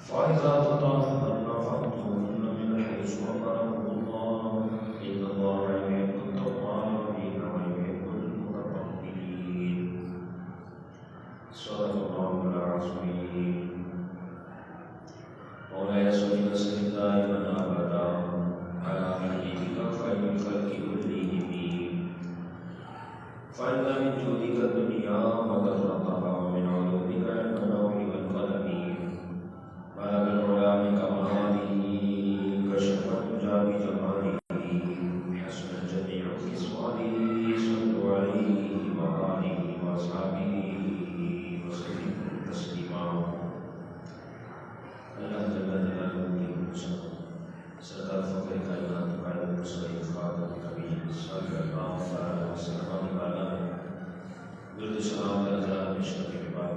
فإذا تطهرن فأتوهن من حيث أمركم الله إن الله يحب التوابين ويحب المتطهرين. صدق الله العظيم. مولاي صل وسلم دائما أبدا على حبيبك خير الخلق كلهم، فإن من جودك الدنيا وضرتها ومن علومك علم اللوح والقلم، ما بالعلام كماله كشف الدجى بجماله، حسن الجميع خصاله صلوا عليه وآله وأصحابه وسلموا تسليما. اللہ جل جلالہ کے سرکار فخر کائنات قائم المرسلین خاتم النبیین صلی اللہ علیہ وسلم علیہ درود سلام درجات اشرف کے بعد،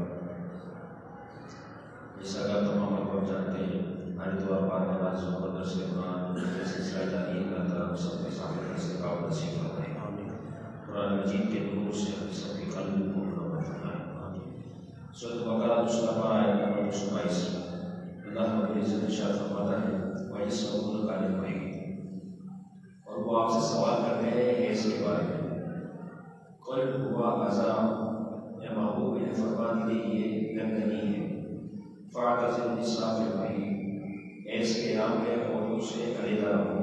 جیسا کہ تمام لوگ جانتے ہیں، ہریدوار پاک نماز و درس قرآن کے سلسلہ جاری ہے۔ اللہ تعالیٰ ہم سب کے سامنے استقامت نصیب فرمائے، قرآن مجید کے نور سے ہم سب کے قلب کو منور فرمائے۔ سورۃ بقرہ دوسرا پارہ آیت نمبر 222، اللہ رب العزت ارشاد فرماتا ہے وَيَسْأَلُونَكَ عَنِ الْمَحِيضِ، اور وہ آپ سے سوال کرتے ہیں حیض کے بارے میں۔ قُلْ هُوَ أَذًى، اے محبوب انہیں فرما دیجیے یہ گندگی ہے۔ فَاعْتَزِلُوا النِّسَاءَ فِي الْمَحِيضِ، حیض کے ایام میں عورتوں سے علیحدہ رہو۔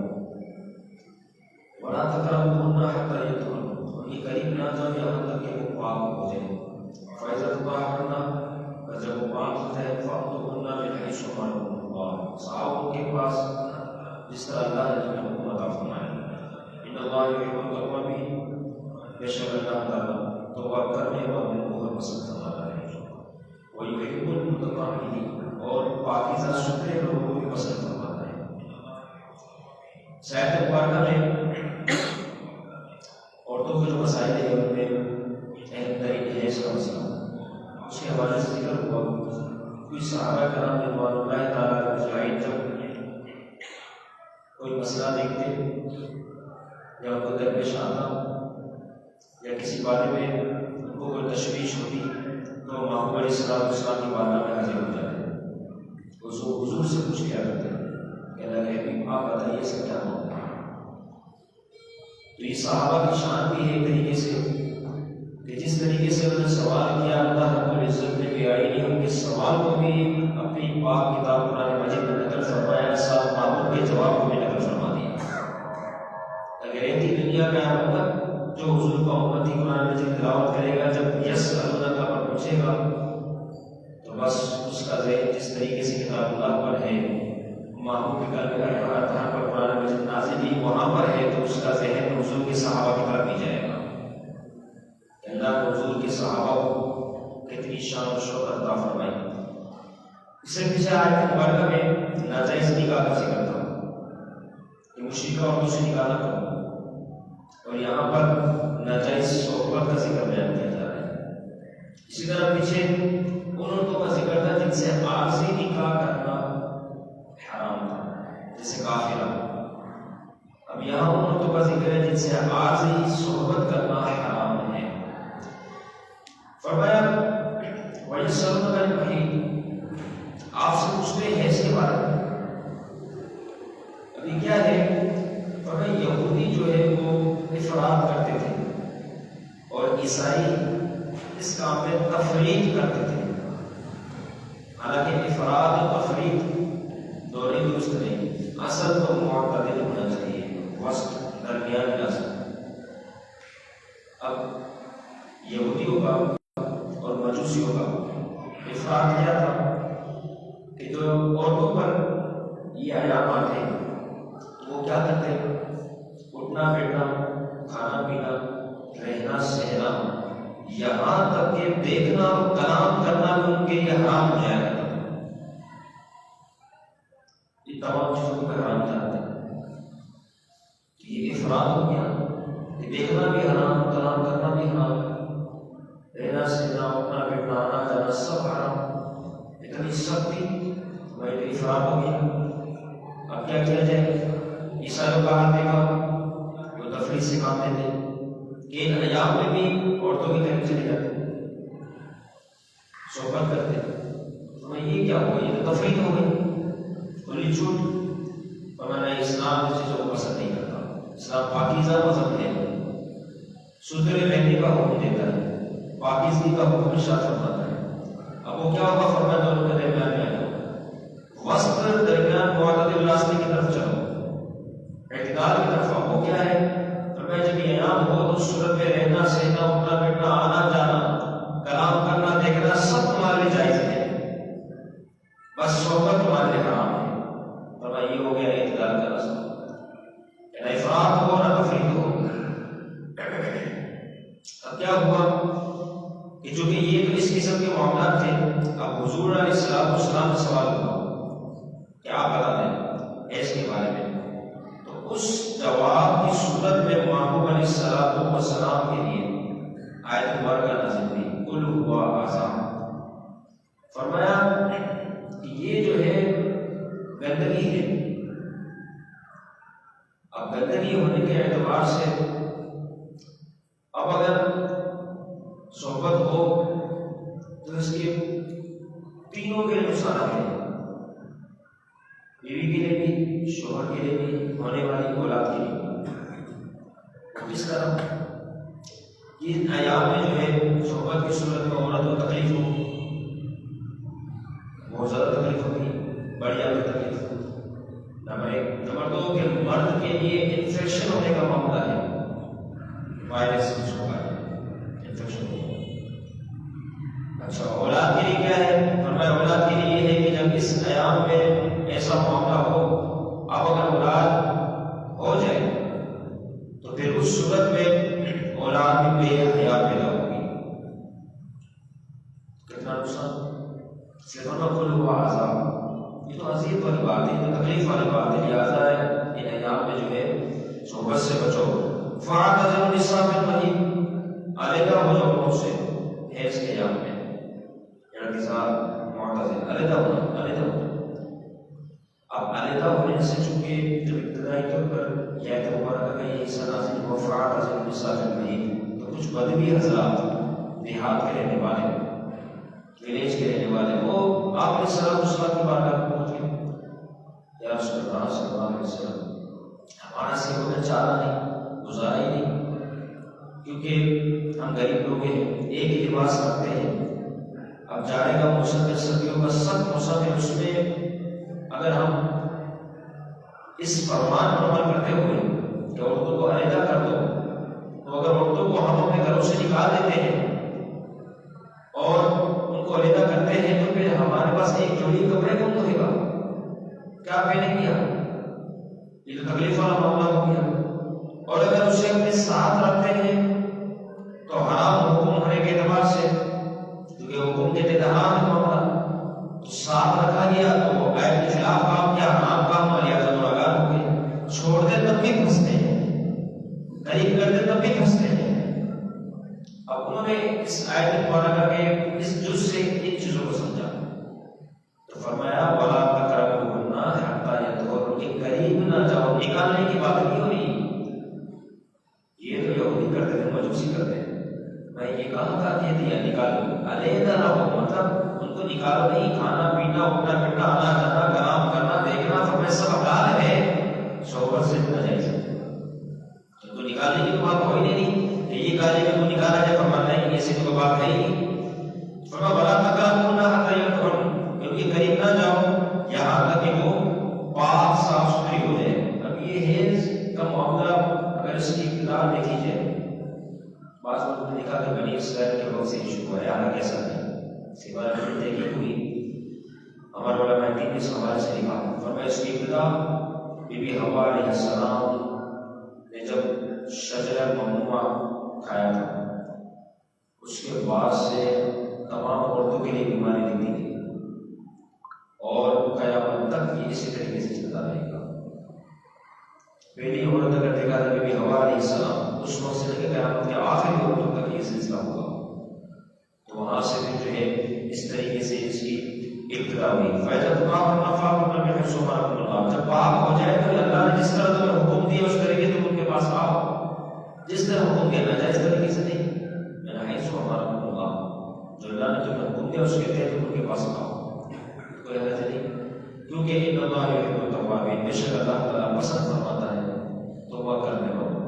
وَلَا تَقْرَبُوهُنَّ حَتَّىٰ يَطْهُرْنَ، اور یہ قریب نہ جاؤ یہاں تک کہ وہ پاک ہو جائیں۔ فَإِذَا تَطَهَّرْنَ، اور جب وہ پاک ہوتا ہے فَأْتُوهُنَّ مِنْ حَيْثُ أَمَرَكُمُ اللَّهُ، آؤ ان کے پاس جس طرح اللہ نے تمہیں حکم عطا فرمایا۔ إِنَّ اللَّهَ يُحِبُّ التَّوَّابِينَ، بے شک اللہ تعالیٰ توبہ کرنے والوں کو بہت پسند فرماتا ہے۔ وَيُحِبُّ الْمُتَطَهِّرِينَ، اور پاکیزہ ستھرے لوگوں کو بھی پسند فرماتا ہے۔ صحت مبارکہ میں عورتوں کے جو مسائل ہیں ان میں اہم ترین حیض کا مسئلہ، اس کے حوالے سے ذکر ہوا کہ صحابہ کرام رضوان اللہ تعالیٰ اجمعین جب کوئی مسئلہ دیکھتے یا ان کو درپیش آتا یا کسی بارے میں ان کو کوئی تشویش ہوتی تو محبوب علیہ السلام کی بارگاہ میں حاضر ہو جاتے، حضور سے پوچھ کیا کرتے کہ اللہ کے حبیب آپ بتائیے اس کا کیا معاملہ ہے۔ تو یہ صحابہ کی شان بھی ہے ایک طریقے سے کہ جس طریقے سے انہوں نے سوال کیا، اللہ رب العزت نے بھی آئی ان کے سوال کو بھی اپنی پاک کتاب قرآن مجید میں نقل فرمایا، ساتھ معبود کے جواب کو بھی نقل فرما دیا۔ اگر ایسی دنیا کا ہوگا جو حضور کا امتی قرآن مجید تلاوت کرے گا، جب یسألونک پر پوچھے گا تو بس اس کا ذہن جس طریقے سے کتاب اللہ پر ہے، محبوب کے قلب پر قرآن مجید نازل ہی وہاں پر ہے، تو اس کا ذہن حضور کے صحابہ کی طرف بھی جائے گا۔ اللہ کو حضور کے صحابہ کو کتنی شان و شوکت عطا فرمائی۔ اس سے پیچھے آیت مبارکہ میں ناجائز نکاح کا ذکر تھا کہ مشرکہ عورتوں سے نکاح نہ کرو، اور یہاں پر ناجائز صحبت کا ذکر بیان کیا جا رہا ہے۔ اسی طرح پیچھے ان عورتوں کا ذکر تھا جن سے عارضی نکاح کرنا حرام تھا، جیسے کافرہ۔ اب یہاں ان عورتوں کا ذکر ہے جن سے عارضی صحبت کرنا حرام ہے۔ فرمایا وَيَسْأَلُونَكَ عَنِ الْمَحِيضِ، آپ سے پوچھتے ہیں حیض کے بارے میں۔ ابھی کیا ہے، فرمایا یہودی جو ہے وہ افراد کرتے تھے اور عیسائی اس کام میں تفرید کرتے تھے، حالانکہ افراد و تفرید دونوں درست نہیں، اصل تو معتدل ہونا چاہیے، وسط درمیان لازم۔ اب یہودیوں کا اور مجوسیوں کا افراد کیا تھا کہ جو عورتوں پر یہ علامات ہیں وہ کیا کرتے ہیں، اٹھنا بیٹھنا، کھانا پینا، رہنا سہنا، یہاں تک کہ دیکھنا اور کلام کرنا بھی ان کے لیے حرام ہو جائے گا۔ یہ تمام چیزوں کو حرام جانتے ہیں، یہ افراد ہو گیا کہ دیکھنا بھی حرام، کلام کرنا بھی حرام، رہنا سہنا، اٹھنا بیٹھنا، آنا جانا سب حرام۔ اتنی سختی میں افراد ہو گیا۔ اب کیا کیا جائے؟ عیسائیوں کا حال دیکھا، وہ تفریح سے کام دیتے کہ ان ایام میں بھی عورتوں کی طرف چلے جاتے صحبت کرتے تو میں یہ کیا ہوا، یہ تو تفریح ہو گئی، کھلی چھوٹ۔ اور میں نے اسلام کی چیزوں کو پسند نہیں کرتا، اسلام پاکیزہ مذہب ہے، ستھرے رہنے کا حکم دیتا ہے، پاکیزگی کا حکم ارشاد فرماتا ہے۔ اب وہ کیا ہوگا، فرمایا دونوں کے درمیان میں آ جاؤ، وسط درمیان معتدل راستے کی طرف چلو، اعتدال کی طرف۔ اب وہ کیا ہے، فرمایا جب یہ ایام ہو تو اس صورت میں رہنا سہنا اٹھنا بیٹھنا آنا جانا کلام کرنا دیکھنا سب تمہارے لیے جائز ہے، بس صحبت تمہارے لیے حرام ہے۔ فرمایا یہ ہو گیا اعتدال کا راستہ، نہ افراط ہو نہ تفریط ہو۔ اب کیا ہوا کہ جو کہ یہ تو اس قسم کے معاملات تھے، اب حضور علیہ السلام سے سوال ہوا کہ آپ بتا دیں ایس کے بارے میں، تو اس جواب کی صورت میں محمود علیہ السلام کے لیے آیت مبارکہ نازل ہوئی، قل هو اذى۔ فرمایا کہ یہ جو ہے گندگی ہے۔ اب گندگی ہونے کے اعتبار سے اب اگر صحبت ہو تو اس کے تینوں کے نقصانات ہیں، بیوی کے لیے بھی، شوہر کے لیے بھی، ہونے والی اولاد کے لیے۔ اس طرح ان ایام میں جو ہے صحبت کی صورت میں عورت کو تکلیف ہو، بہت زیادہ تکلیف ہوگی، بڑی زیادہ تکلیف ہو۔ نمبر ایک۔ نمبر دو کہ مرد کے لیے انفیکشن ہونے کا معاملہ ہے، وائرس جس کو کہتے ہیں انفیکشن ہو۔ اچھا اولاد کے لیے کیا ہے، فرمایا اولاد کے لیے یہ ہے کہ جب اس ایام میں ایسا معاملہ ہو، اب اگر اولاد ہو جائے تو پھر اس صورت میں اولاد میں بے حیا پیدا ہوگی، کتنا نقصان۔ صرف نقل ہوا عذاب، یہ تو اذیت والی بات ہے، یہ تکلیف والی بات ہے، لہٰذا ان ایام میں جو ہے صحبت سے بچو۔ فاعتزلوا النساء فی المحیض، علیحدہ ہو جاؤ ان سے حیض کے ایام میں، اعتزال معتزل، علیحدہ ہونا، علیحدہ ہونا۔ اب علیحدہ ہونے سے چونکہ جب ابتدائی طور پر یہ آیت مبارکہ کا یہ حصہ نازل ہوا فاعتزلوا النساء فی المحیض، تو کچھ بدوی حضرات دیہات کے رہنے والے، ولیج کے رہنے والے، وہ آپ علیہ السلام کی بارگاہ میں پہنچ گئے، یا رسول اللہ صلی اللہ علیہ وسلم ہمارا سے کوئی چارہ نہیں، گزارا ہی نہیں، کیونکہ ہم غریب لوگ ہیں، ایک ہی لباس رکھتے ہیں، اب جاڑے کا موسم ہے، سردیوں کا سخت موسم ہے، اس میں اگر ہم اس فرمان پر عمل کرتے ہوئے کہ عورتوں کو علیحدہ کر دو، تو اگر عورتوں کو ہم اپنے گھروں سے نکال دیتے ہیں اور ان کو علیحدہ کرتے ہیں تو پھر ہمارے پاس ایک جوڑی کپڑے کم رہے گا، کیا پہنے گیا، یہ تو تکلیف والا معاملہ ہو گیا۔ اور اگر اسے اپنے ساتھ رکھتے ہیں تو حرام حکم ہونے کے اعتبار سے، کیونکہ حکم کے تحت حرام ہے معاملہ، تو ساتھ رکھا گیا تو وہ غیر کے خلاف کام کیا، حرام کام اور لہٰذا گنہگار ہو گئے۔ چھوڑ دیں تب بھی پھنستے ہیں، قریب کر دیں تب بھی پھنستے ہیں۔ اب انہوں نے اس آیت مبارکہ کے اس جز سے ان چیزوں کو سمجھا، تو فرمایا وَلَا تَقْرَبُوهُنَّ حَتَّىٰ يَطْهُرْنَ، کہ قریب نہ جاؤ، نکالنے کی بات نہیں ہو رہی، یہ تو یہودی کرتے تھے، مجوسی کرتے تھے، میں یہ کہاں کا کہہ دیا نکالو، علیحدہ رہو، مطلب ان کو نکالو نہیں، کھانا پینا اٹھنا بیٹھنا آنا جانا کلام کرنا دیکھنا فرمایا سب حلال ہے، صحبت سے ناجائز ہے، ان کو نکالنے کی تو بات ہو ہی نہیں کہ یہ کالے میں تو نکالا جائے، فرمایا نہیں، ایسی تو بات ہے ہی نہیں۔ فرمایا وَلَا تَقْرَبُوهُنَّ حَتَّىٰ يَطْهُرْنَ، کیونکہ قریب نہ جاؤ یہاں تک کہ وہ پاک صاف ستھری ہو جائے۔ اب یہ حیض کا معاملہ اگر اس کی ابتدا دیکھی جائے، بعض لوگوں نے لکھا کہ بنی اسرائیل کے وقت سے ہی شروع ہے، حالانکہ ایسا نہیں، سوائے تحقیق ہوئی، ہمارے علماء دین نے اس حوالے سے لکھا۔ فرمایا اس کی ابتدا بی بی حوا علیہ السلام نے جب شجرہ ممنوعہ کھایا تھا، اس کے بعد سے تمام عورتوں کے لیے بیماری لکھ دی گئی، اور قیامت تک یہ اسی طریقے سے چلتا رہے گا۔ پہلی عورت اگر دیکھا تھا بی بی حوا علیہ السلام، اس وقت سے لے کے قیامت کے آخری عورتوں تک یہ سلسلہ ہوگا، تو وہاں سے بھی جو ہے اس طریقے سے اس کی ابتدا ہوئی۔ فَإِذَا تَطَهَّرْنَ فَأْتُوهُنَّ مِنْ حَيْثُ أَمَرَكُمُ اللَّهُ، جب پاک ہو جائے تو اللہ نے جس طرح تمہیں حکم دیا اس طریقے تم ان کے پاس آؤ، جس طرح حکم دیا ناجائز طریقے سے نہیں، مِنْ حَيْثُ أَمَرَكُمُ اللَّهُ، جو اللہ نے تمہیں حکم دیا اس کے پاس آؤ. کوئی حرج نہیں، کیونکہ ان اللہ یحب التوابین، بے شک اللہ تعالیٰ پسند فرماتا ہے توبہ کرنے والوں.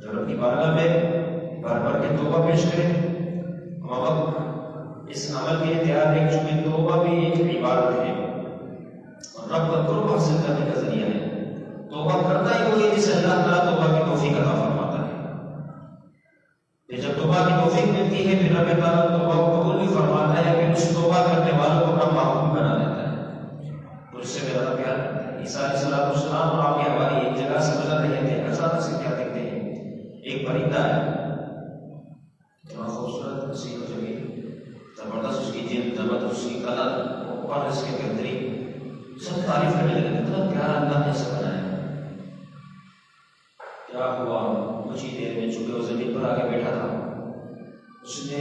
جب اپنی بارگاہ میں بار بار کے توبہ پیش کریں، ہم اب اس عمل کے لیے تیار ہیں، چونکہ توبہ بھی ایک عبادت ہے اور رب کا قرب حاصل کرنے کا ذریعہ ہے. توبہ کرتا ہی وہی جسے اللہ تعالیٰ توبہ کی توفیق عطا فرماتا ہے. جب توبہ کی توفیق ملتی ہے پھر رب تعالیٰ توبہ کو قبول بھی فرماتا ہے، پھر اس توبہ کرنے والوں کو اپنا محبوب بنا دیتا ہے. تو اس سے میرا پیار عیسیٰ علیہ السلام اور آپ ہماری ایک جگہ سے گزر رہے تھے، اچانک سے کیا دیکھتے ہیں، ایک پرندہ ہے اتنا خوبصورت، حسین و جمیل، زبردست اس کی جلد، زبردست اس کی کلر اور اس کے بہترین، سب تعریف کرنے لگے اتنا پیارا اللہ نے اسے بنایا. کیا ہوا، کچھ ہی دیر میں چونکہ وہ زمین پر آگے بیٹھا تھا، اس نے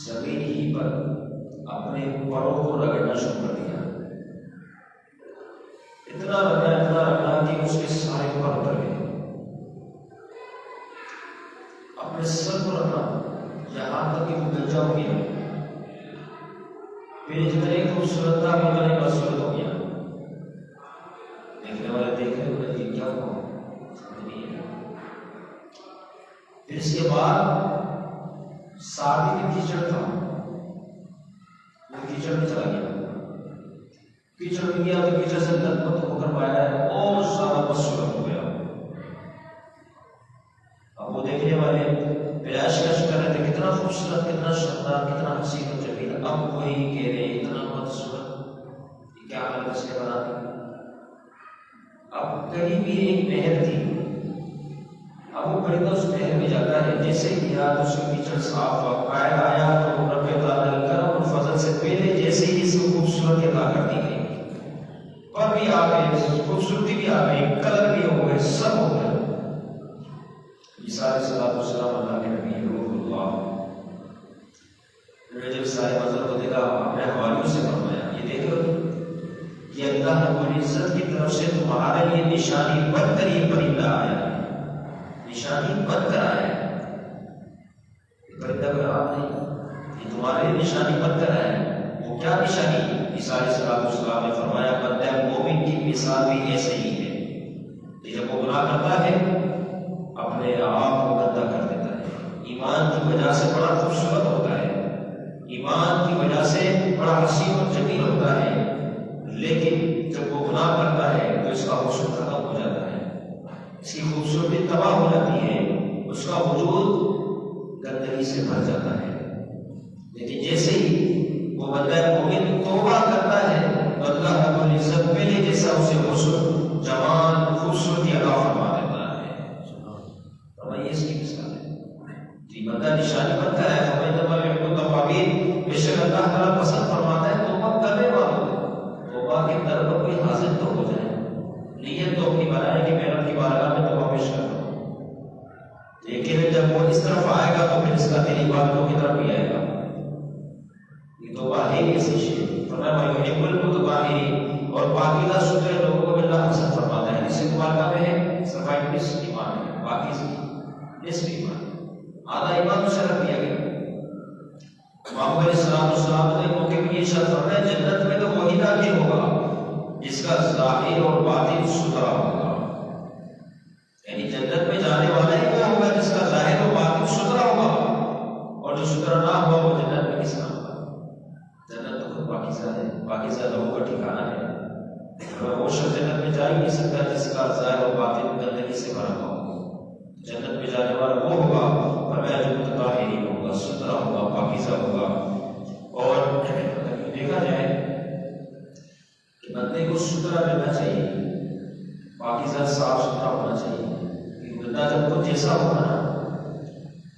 زمین ہی پر اپنے پروں کو رگڑنا شروع کر دیا. اتنا رگڑا کہ اس کے سارے پر اتر گئے. اپنے سر کو رکھا یہاں تک کہ وہ گنجا ہو گیا. پھر جتنے خوبصورت تھا وہ اتنے بدصورت ہو گیا. دیکھنے والے دیکھ رہے ہوئے یہ کیا ہوا. پھر اس کے بعد ساتھ میں کیچڑ تھا، وہ کیچڑ میں چلا گیا. کیچڑ میں گیا تو کیچڑ سے لت پت ہو کر پایا ہے اور زیادہ بدصورت ہو گیا. اب وہ دیکھنے والے پیش کر رہے تھے کتنا خوبصورت، کتنا شاندار، کتنا حسین و جمیل. اب وہی کہہ رہے اتنا بدصورت، کیا حالت اس نے بنا دی. اب کہیں بھی ایک نہر تھی، اب وہ پرندہ اس نہر میں جاتا ہے، جیسے کیا تو اس کا کیچڑ صاف ہوا. قائد آیا تو رب تعالیٰ کے کرم اور فضل سے پہلے جیسے ہی اس کو خوبصورت ادا کر دی گئی، پر بھی آ گئے، خوبصورتی بھی آ گئی، کلر بھی ہو گئے، سب ہو گئے. عیسیٰ علیہ السلام اللہ کے نبی روح اللہ نے جب سارے منظر کو دیکھا اپنے حوالیوں سے فرمایا یہ دیکھو کہ اللہ رب العزت کی طرف سے تمہارے لیے نشانی بن کر یہ پرندہ آیا ہے، نشانی بن کر آیا ہے. یہ پرندہ کوئی آپ نہیں، یہ تمہارے لیے نشانی بن کر آیا ہے. وہ کیا نشانی؟ عیسیٰ علیہ السلام نے فرمایا بندہ مومن کی مثال بھی ایسے ہی ہے کہ جب وہ گناہ کرتا ہے اپنے آپ کو گندا کر دیتا ہے. ایمان کی وجہ سے بڑا خوبصورت ہوتا ہے، ایمان کی وجہ سے بڑا حسین و جمیل ہوتا ہے، لیکن جب وہ گناہ کرتا ہے تو اس کا حسن ختم ہو جاتا ہے، اس کی خوبصورتی تباہ ہو جاتی ہے، اس کا وجود گندگی سے بھر جاتا ہے. لیکن جیسے ہی وہ بندہ مومن توبہ کرتا ہے تو اللہ رب العزت پہلے جیسا اسے حسن، جمال، خوبصورتی عطا فرما دیتا ہے. یہ اس کی مثال ہے. جی بندہ نشانی بن کر ہے، بے شک اللہ تعالیٰ پسند فرماتا ہے توبہ کرنے والوں کو. توبہ کے در پر کوئی حاضر تو ہو جائے، نیت تو اپنی بنائے کہ میں رب کی بارگاہ میں توبہ پیش کرتا ہوں، لیکن جب وہ اس طرف آئے گا تو پھر اس کا تیری باتوں کی طرف بھی آئے گا. یہ توبہ ہے ایسی چیز. فرمایا یحب المتطہرین، اور پاکیزہ ستھرے لوگوں کو اللہ پسند فرماتا ہے. اس سے مبارکہ میں ہے صفائی نصف ایمان ہے، پاکیزگی نصف ایمان، آدھا ایمان اسے رکھ دیا گیا. محمد علیہ السلام نے موقع پہ یہ ارشاد فرمایا جنت میں تو وہی داخل ہوگا جس کا ظاہر اور باطن ستھرا ہوگا. یعنی جنت میں جانے والا ہی وہ ہوگا جس کا ظاہر اور باطن ستھرا ہوگا، اور جو ستھرا نہ ہوا وہ جنت میں کس نہ ہوگا. جنت تو خود پاکیزہ ہے، پاکیزہ لوگوں کا ٹھکانہ ہے. وہ شخص جنت میں جا ہی نہیں سکتا جس کا ظاہر اور باطن گندگی سے بھرا ہوا ہوگا. جنت میں جانے والا وہ ہوگا فرمایا جو متطہرین ہوگا، ستھرا ہوگا، پاکیزہ ہوگا. اور دیکھا جائے کہ بندے کو ستھرا رہنا چاہیے، پاکیزہ صاف ستھرا ہونا چاہیے. بندہ جب خود جیسا ہوگا نا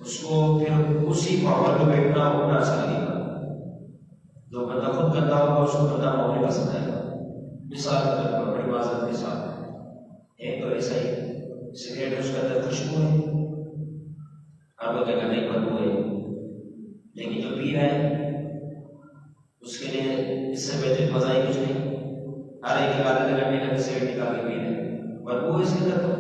اس کو پھر اسی ماحول میں بیٹھنا اٹھنا اچھا لگے گا. جو بندہ خود گندا ہوگا اس کو گندا ماحول پسند آئے گا. مثال کے طور پر بڑی معذرت کے ساتھ ایک تو ایسا ہی سگریٹ اس کے اندر خوشبو ہے، ہر وہ کہہ نہیں بدبو ہے، لیکن جو پی رہا ہے اس کے لیے اس سے بہتر مزہ ہی کچھ نہیں. ہر ایک آدھے گھنٹے کا سگریٹ نکال کے پی رہے ہیں، بدبو اس کے اندر.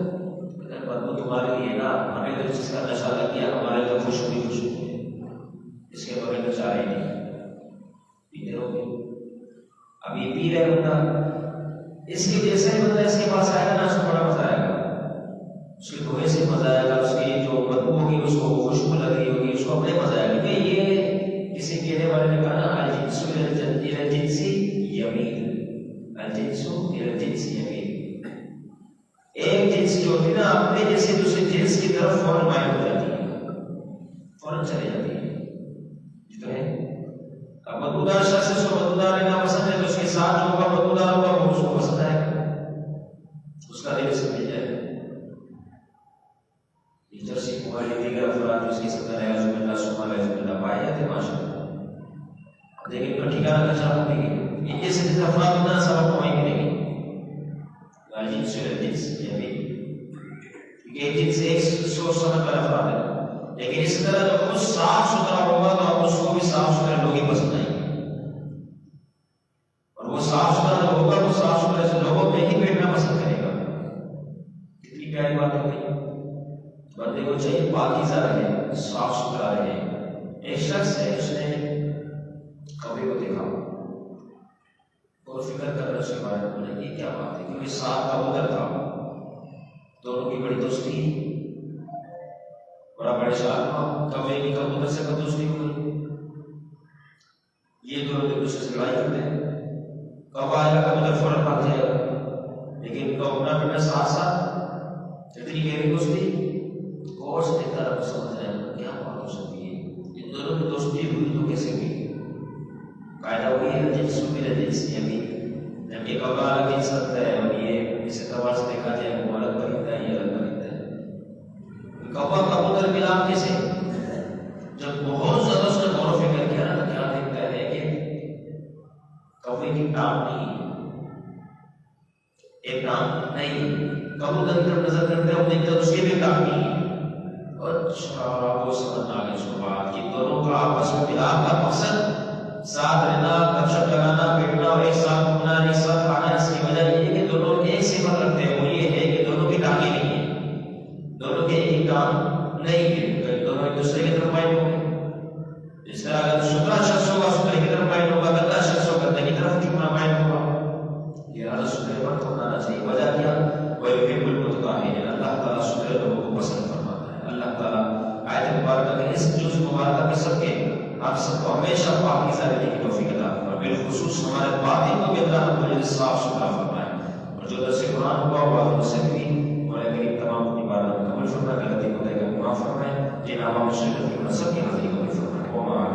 بدبو تمہارے لیے نا، ہمیں تو جس کا نشہ لگ گیا ہمارے تو خوشبو ہی خوشبو ہے، اس کے بغیر تو چاہ ہی نہیں. اب یہ پی رہے ہوگا، اس کے جیسے ہی بندہ اس کے پاس آئے گا نا، اس کو بڑا مزہ آئے گا، اس کے دھوئے سے مزہ آئے گا، اس کی جو بدبو ہوگی اس کو خوشبو لگ رہی ہوگی، اس کو اپنے مزہ آئے گا کہ یہ کسی کہنے والے نے کہا نا الجنس الی الجنس یمیل، الجنس الی الجنس یمیل، ایک جنس جو ہوتی ہے نا اپنے جیسے دوسرے جنس کی طرف فوراً مائل ہو جاتی ہے، فوراً چلے جاتی ہے، تو ہے اب بدبودار شخص اس کو بدبودار رہنا پسند ہے تو اس کے ساتھ جو ہوگا بدبودار ہوگا وہ اس کو پسند آئے گا، اس کا دل سے مل جائے گا۔ جرسی موبائل دیگر افراد جو اس کی سطح ہے عزم اللہ سبحانہ اللہ پائے جاتے ہیں ماشاء اللہ، لیکن ان کا ٹھکانہ کچا ہونے گی، ان جیسے جتنے افراد ہونا سب کو وہیں ملیں گے، الجنس الی الجنس یمیل، کیونکہ ایک جنس ایک سوچ سمجھ والا افراد ہے، لیکن اس طرح جب خود صاف ستھرا ہوگا تو آپ اس کو بھی صاف ستھرا لوگ ہی پسند آئیں گے، اور وہ صاف ستھرا جو ہوگا وہ صاف ستھرے سے لوگوں میں ہی بیٹھنا پسند کرے گا۔ کتنی پیاری بات ہو گئی، بندے کو چاہیے پاکیزہ رہے، صاف ستھرا رہے۔ ایک شخص ہے، اس نے کبھی کو دیکھا اور فکر کر رہا اس کے بارے میں، بولے یہ کیا بات ہے، کیونکہ ساتھ کبوتر تھا، دونوں کی بڑی دوستی، بڑا بڑے شاہ کبے کی کبوتر سے کب دوستی ہوئی، یہ دونوں ایک دوسرے سے لڑائی کرتے ہیں، کب آئے گا کبوتر فوراً بھاگ جائے گا، لیکن تو اپنا بیٹا ساتھ ساتھ اتنی گہری دوستی غور سے دیکھتا رہا، سمجھ آئے گا کیا بات ہو سکتی ہے، ان دونوں کی دوستی ہوئی تو کیسے ہوئی؟ قاعدہ وہی ہے الجنس الی الجنس یمیل، جب یہ کبا الگ جنس رکھتا ہے اور یہ اس اعتبار سے دیکھا جائے وہ الگ پرندہ ہے، یہ الگ پرندہ ہے، کبا کبوتر ملاپ کیسے؟ جب بہت زیادہ اس نے غور و فکر کیا نا، کیا دیکھتا ہے کہ کبے کی ٹانگ نہیں، ایک ٹانگ نہیں، کبوتر کی طرف نظر کرتے ہیں وہ دیکھتا ہے اس کی بھی ٹانگ نہیں، اچھا وہ سمجھ آ گئی اس کو بات کہ دونوں کا آپس میں ملاپ کا مقصد ساتھ رہنا، گپ شپ لگانا، بیٹھنا اور ایک ساتھ گھومنا، ایک ساتھ کھانا، اس کی وجہ یہ ہے کہ دونوں ایک صفت رکھتے ہیں، وہ یہ ہے کہ دونوں کی ٹانگیں نہیں ہیں، دونوں کے ایک ٹانگ نہیں ہے، دونوں ایک دوسرے کی طرف مائل ہو گئے۔ اس طرح اگر ستھرا شخص ہوگا ستھرے کی طرف مائل ہوگا، گندا شخص ہوگا گندے کی طرف جھکنا مائل ہوگا، یہ ستھرے پر ہونا چاہیے۔ وجہ کیا؟ وَيُحِبُّ الْمُتَطَہِّرِينَ، اللہ تعالیٰ ستھرے لوگوں کو پسند فرماتا ہے۔ اللہ تعالیٰ آیت مبارکہ کے اس جز مبارکہ کے سب کے آپ سب کو ہمیشہ پاکیزہ رہنے کی توفیق عطا فرمائے، بالخصوص ہمارے باطن کو بھی اللہ رب العزت صاف ستھرا فرمائے، اور جو درس قرآن ہوا وہ سے بھی مولا کریم تمام اپنی بارگاہ میں قبول فرمائے، غلطی کو دے کر معاف فرمائے، جن عوام شریف کی سب کی حاضری قبول فرمائے۔